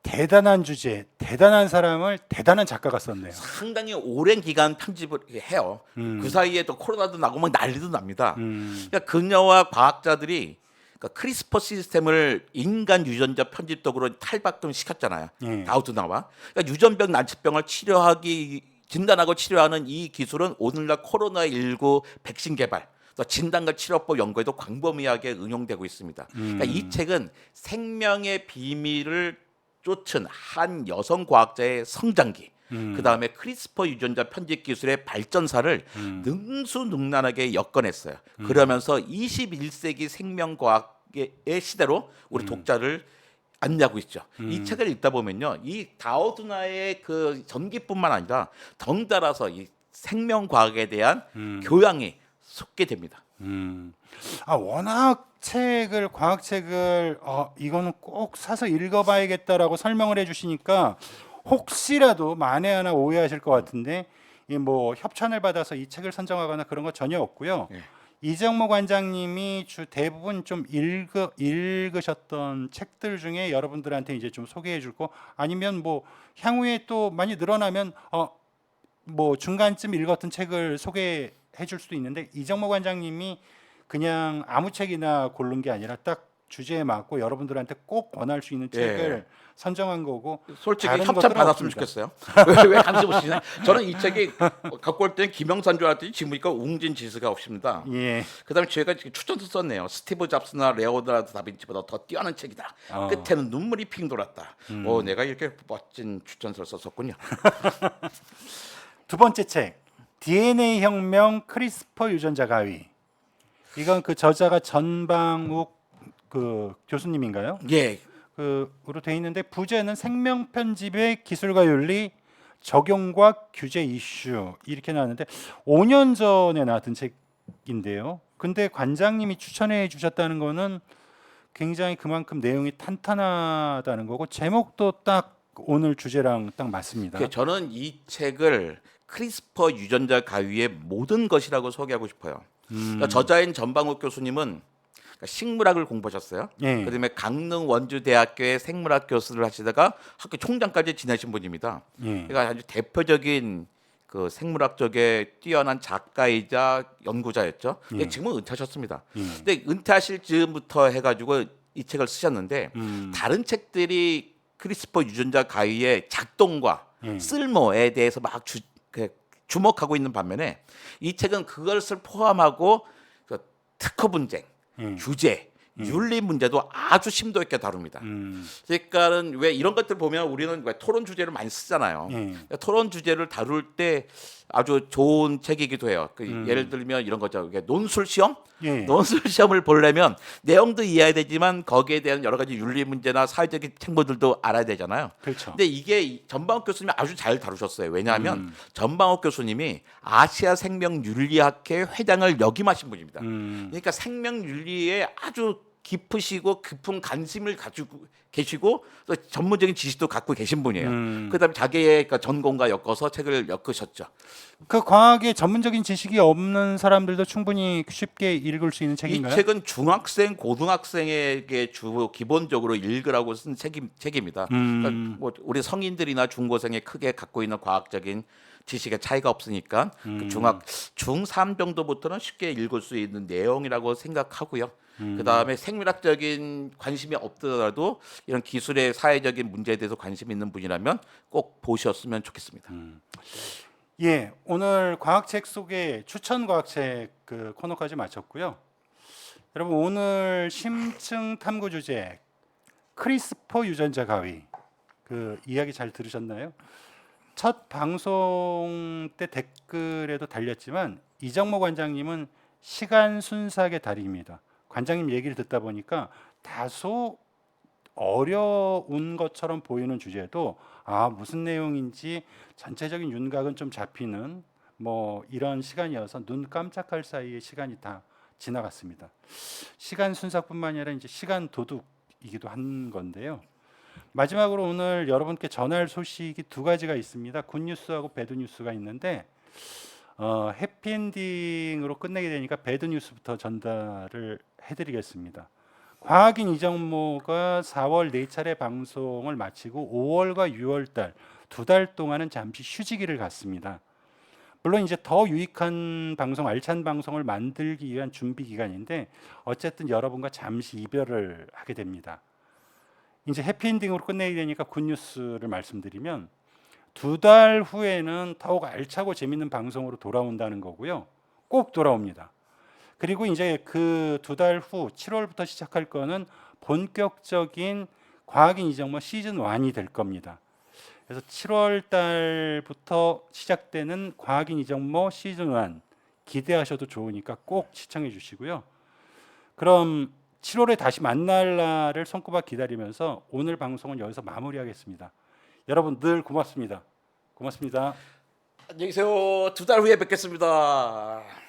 대단한 주제, 대단한 사람을 대단한 작가가 썼네요. 상당히 오랜 기간 편집을 해요. 그 사이에 또 코로나도 나고 막 난리도 납니다. 그러니까 그녀와 과학자들이 그러니까 크리스퍼 시스템을 인간 유전자 편집적으로 탈바꿈 시켰잖아요. 예. 다우드나와. 그러니까 유전병 난치병을 진단하고 치료하는 이 기술은 오늘날 코로나19 백신 개발, 또 진단과 치료법 연구에도 광범위하게 응용되고 있습니다. 그러니까 이 책은 생명의 비밀을 쫓은 한 여성 과학자의 성장기, 그 다음에 크리스퍼 유전자 편집 기술의 발전사를 능수능란하게 엮어냈어요. 그러면서 21세기 생명과학의 시대로 우리 독자를 안내하고 있죠. 이 책을 읽다 보면요, 이 다우드나의 그 전기뿐만 아니라 덩달아서 이 생명과학에 대한 교양이 솟게 됩니다. 워낙 과학책을 이거는 꼭 사서 읽어봐야겠다라고 설명을 해주시니까 혹시라도 만에 하나 오해하실 것 같은데 이 뭐 협찬을 받아서 이 책을 선정하거나 그런 거 전혀 없고요. 네. 이정모 관장님이 대부분 좀 읽으셨던 책들 중에 여러분들한테 이제 좀 소개해줄 거 아니면 뭐 향후에 또 많이 늘어나면 뭐 중간쯤 읽었던 책을 소개해줄 수도 있는데 이정모 관장님이 그냥 아무 책이나 고른 게 아니라 딱 주제에 맞고 여러분들한테 꼭 권할 수 있는 책을 선정한 거고 솔직히 다른 협찬 것들은 받았으면 없습니다. 좋겠어요. 왜 감시 보시나요? 저는 이 책이 갖고 올 때는 김영사인 줄 알았더니 지금 보니까 웅진 지수가 없습니다. 예. 그다음에 제가 추천서 썼네요. 스티브 잡스나 레오나르도 다빈치보다 더 뛰어난 책이다. 끝에는 눈물이 핑 돌았다. 내가 이렇게 멋진 추천서를 썼었군요. 두 번째 책 DNA 혁명 크리스퍼 유전자 가위. 이건 그 저자가 전방욱 그 교수님인가요? 예, 그로 돼 있는데 부제는 생명 편집의 기술과 윤리 적용과 규제 이슈 이렇게 나왔는데 5년 전에 나왔던 책인데요. 근데 관장님이 추천해 주셨다는 거는 굉장히 그만큼 내용이 탄탄하다는 거고 제목도 딱 오늘 주제랑 딱 맞습니다. 저는 이 책을 크리스퍼 유전자 가위의 모든 것이라고 소개하고 싶어요. 그러니까 저자인 전방욱 교수님은 식물학을 공부하셨어요. 예. 그다음에 강릉 원주대학교의 생물학 교수를 하시다가 학교 총장까지 지내신 분입니다. 예. 그러니까 아주 대표적인 그 생물학 쪽에 뛰어난 작가이자 연구자였죠. 근데 지금은 은퇴하셨습니다. 근데 은퇴하실 즈음부터 해가지고 이 책을 쓰셨는데 다른 책들이 크리스퍼 유전자 가위의 작동과 쓸모에 대해서 막 주목하고 있는 반면에 이 책은 그것을 포함하고 그 특허 분쟁, 규제, 윤리 문제도 아주 심도 있게 다룹니다. 그러니까는 왜 이런 것들 보면 우리는 왜 토론 주제를 많이 쓰잖아요. 토론 주제를 다룰 때 아주 좋은 책이기도 해요. 예를 들면 이런 거죠. 이게 논술 시험, 논술 시험을 보려면 내용도 이해해야 되지만 거기에 대한 여러 가지 윤리 문제나 사회적인 책무들도 알아야 되잖아요. 그렇죠. 근데 이게 전방욱 교수님이 아주 잘 다루셨어요. 왜냐하면 전방욱 교수님이 아시아 생명윤리학회 회장을 역임하신 분입니다. 그러니까 생명윤리에 아주 깊으시고 깊은 관심을 가지고 계시고 또 전문적인 지식도 갖고 계신 분이에요. 그다음에 자기의 전공과 엮어서 책을 엮으셨죠. 그 과학에 전문적인 지식이 없는 사람들도 충분히 쉽게 읽을 수 있는 책인가요? 이 책은 중학생, 고등학생에게 기본적으로 읽으라고 쓴 책입니다. 그러니까 뭐 우리 성인들이나 중고생이 크게 갖고 있는 과학적인 지식의 차이가 없으니까 그 중3 정도부터는 쉽게 읽을 수 있는 내용이라고 생각하고요. 그다음에 생물학적인 관심이 없더라도 이런 기술의 사회적인 문제에 대해서 관심 있는 분이라면 꼭 보셨으면 좋겠습니다. 예, 오늘 과학책 소개 추천 과학책 그 코너까지 마쳤고요. 여러분 오늘 심층 탐구 주제 크리스퍼 유전자 가위 그 이야기 잘 들으셨나요? 첫 방송 때 댓글에도 달렸지만 이정모 관장님은 시간 순삭의 달인입니다. 관장님 얘기를 듣다 보니까 다소 어려운 것처럼 보이는 주제도 무슨 내용인지 전체적인 윤곽은 좀 잡히는 뭐 이런 시간이어서 눈 깜짝할 사이에 시간이 다 지나갔습니다. 시간 순삭뿐만 아니라 이제 시간 도둑이기도 한 건데요. 마지막으로 오늘 여러분께 전할 소식이 두 가지가 있습니다. 굿뉴스하고 배드뉴스가 있는데 해피엔딩으로 끝내게 되니까 배드뉴스부터 전달을 해드리겠습니다. 과학인 이정모가 4월 4차례 방송을 마치고 5월과 6월 달 2달 동안은 잠시 휴지기를 갖습니다. 물론 이제 더 유익한 방송, 알찬 방송을 만들기 위한 준비 기간인데 어쨌든 여러분과 잠시 이별을 하게 됩니다. 이제 해피엔딩으로 끝내야 되니까 굿뉴스를 말씀드리면 2달 후에는 더욱 알차고 재밌는 방송으로 돌아온다는 거고요. 꼭 돌아옵니다. 그리고 이제 그 2달 후 7월부터 시작할 거는 본격적인 과학인 이정모 시즌 1이 될 겁니다. 그래서 7월 달부터 시작되는 과학인 이정모 시즌 1 기대하셔도 좋으니까 꼭 시청해 주시고요. 그럼 7월에 다시 만날 날을 손꼽아 기다리면서 오늘 방송은 여기서 마무리하겠습니다. 여러분 늘 고맙습니다. 고맙습니다. 안녕히 계세요. 2달 후에 뵙겠습니다.